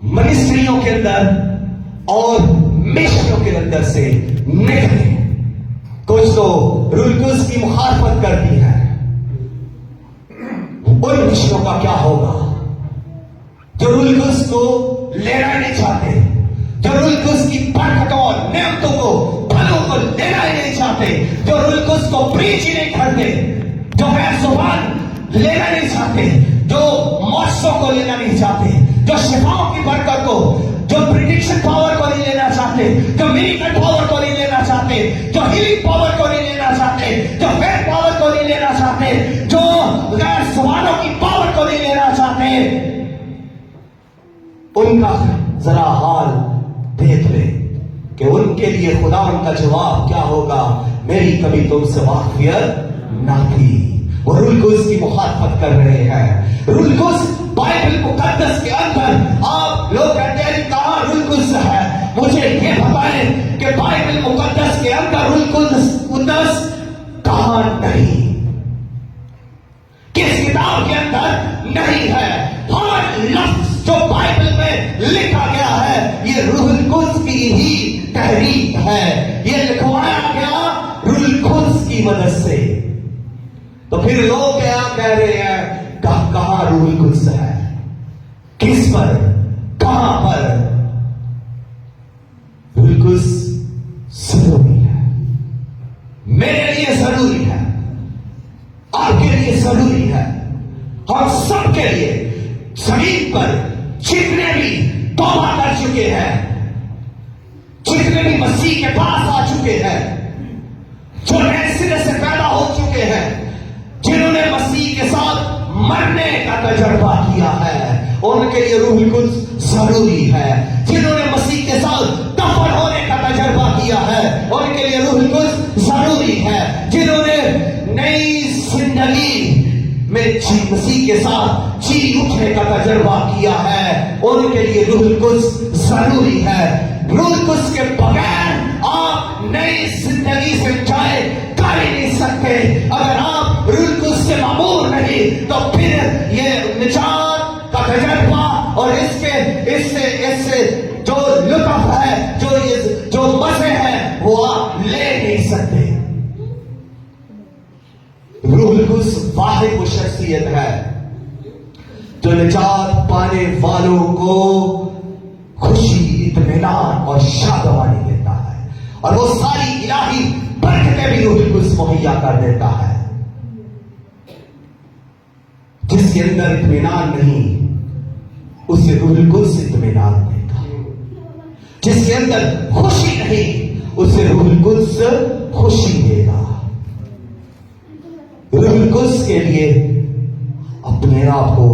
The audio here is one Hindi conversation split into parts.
मिनिस्ट्रियों के अंदर और मिशनों के अंदर से निकले। कुछ तो रुलकुस की मुखालफत करती है। उन मिशनों का क्या होगा जो रुलकुस को लेना नहीं चाहते, जो रुलकुस की बरकतों और नेमतों को, फलों को लेना ही नहीं चाहते, जो रुलकुस को प्रीच ही नहीं करते, जो गैर जुबान लेना नहीं चाहते, जो मौसों को लेना नहीं चाहते, जो शिफाओं की बरकत को, जो प्रिडिक्शन पावर को नहीं लेना चाहते, जो मिरेकल पावर को नहीं लेना चाहते, जो हीलिंग पावर को नहीं लेना चाहते, जो फेथ पावर को नहीं लेना चाहते, जो गैर जुबानों की पावर को नहीं लेना चाहते, उनका जरा हाल देख ले कि उनके लिए खुदा उनका जवाब क्या होगा। मेरी कभी तुमसे वाकफियत ना थी। वो रुलकुस की मुखालफत कर रहे हैं। रुलकुस बाइबल मुकद्दस के अंदर आप लोग कहते हैं कहां रुलकुस है, मुझे ये बताएं कि बाइबल मुकद्दस के अंदर रुलकुस कहां नहीं, किस किताब के अंदर नहीं है। हर लफ्ज जो बाइबल में लिखा गया है ये रुलकुस की ही तहरीक है, ये लिखवाया गया रुलकुस की मदद से। तो फिर लोग क्या कह रहे हैं, कहां रुलकुस है, किस पर, कहां पर। रुलकुस जरूरी है, मेरे लिए जरूरी है, आपके लिए जरूरी है, हम सबके लिए। जमीन पर जितने भी तौबा कर चुके हैं, जितने भी मसीह के पास आ चुके हैं, जो नए सिरे से पैदा हो चुके हैं, जिन्होंने मसीह के साथ मरने का तजर्बा किया है, उनके लिए रूहुल कुद्स जरूरी है। जिन्होंने मसीह के साथ दफन होने का तजर्बा किया है, उनके लिए रूहुल कुद्स जरूरी है। जिन्होंने नई जिंदगी में मसीह के साथ जी उठने का तजर्बा किया है, उनके लिए रूहुल कुद्स जरूरी है। रूहुल कुद्स के बगैर आप नई जिंदगी से जाए कर ही नहीं सकते। अगर आप रूहुल कुद्स से मामूर नहीं तो फिर ये निजात का तजर्बा और इससे जो लुत्फ है, जो मजे हैं, वो आप ले नहीं सकते। रूहुल कुद्स वाहिद वो शख्सियत है जो निजात पाने वालों को खुशी, इत्मीनान और शादवानी देता है, और वो सारी इलाही बरकतें भी रूहुल कुद्स मुहैया कर देता है। जिसके अंदर इत्मीनान नहीं, उसे रूहुल कुद्स इत्मीनान देगा। जिसके अंदर खुशी नहीं, उसे रूहुल कुद्स खुशी देगा। रूहुल कुद्स के लिए अपने आप को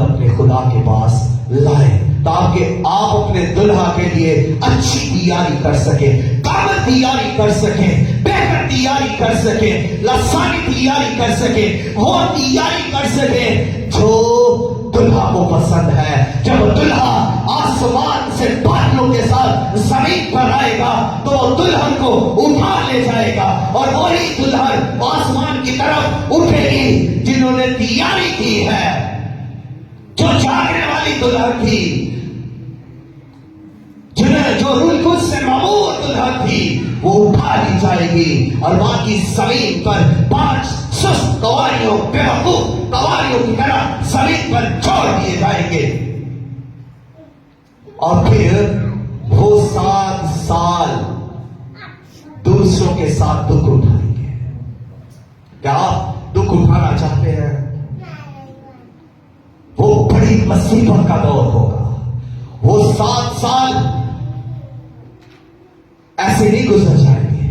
अपने खुदा के पास लाए ताकि आप अपने दुल्हा के लिए अच्छी तैयारी कर सके, कामत तैयारी कर सके, बेहतर तैयारी कर सके, लसानी तैयारी कर सके, वो तैयारी कर सके जो दुल्हा को पसंद है। जब दुल्हा आसमान से बादलों के साथ जमीन पर आएगा तो वो दुल्हन को उठा ले जाएगा, और वही दुल्हन आसमान की तरफ उठेगी जिन्होंने तैयारी की है, जो जागने वाली दुल्हन थी, जो रूहुल कुद्स से मामूर दुल्हन थी, वो उठा ली जाएगी और बाकी जमीन पर 5 सुस्त कवारियों, बेवकूफ कवारियों की तरह जमीन पर छोड़ दिए जाएंगे। और फिर वो 7 साल दूसरों के साथ दुख उठाएंगे। क्या आप दुख उठाना चाहते हैं? वो बड़ी मुसीबत का दौर होगा। वो 7 साल ऐसे नहीं गुजर जाएंगे।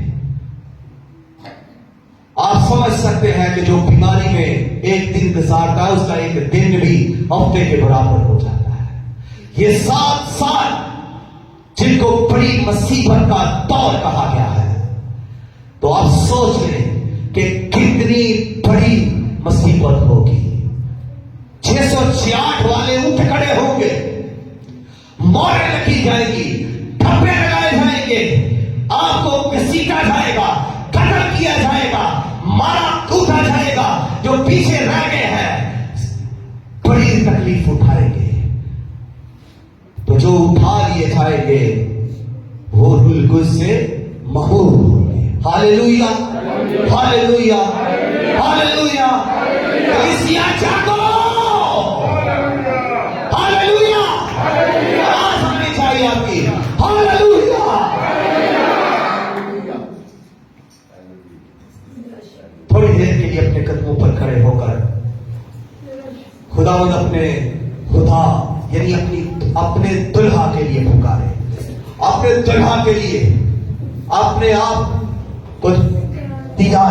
आप समझ सकते हैं कि जो बीमारी में एक दिन गुजारता है, उसका एक दिन भी हफ्ते के बराबर हो जाता है। ये 7 साल जिनको बड़ी मुसीबत का दौर कहा गया है, तो आप सोच लें कि कितनी बड़ी मुसीबत होगी। 666 वाले उठ खड़े होंगे, मोहरें लगी जाएगी, ठप्पे लगाए जाएंगे, आपको घसीटा जाएगा, कत्ल किया जाएगा, मारा कूटा जाएगा। जो पीछे रह गए हैं बड़ी तकलीफ उठाएंगे। जाएंगे, वो बिल्कुल से महबूब होंगे। Hallelujah, hallelujah, hallelujah. कलीसिया जागो, हालेलुया। आवाज आनी चाहिए आपकी, हालेलुया। थोड़ी देर के लिए अपने कदमों पर खड़े होकर खुदावंद अपने खुदा यानी अपने दुल्हा के लिए पुकारे, अपने दुल्हा के लिए अपने आप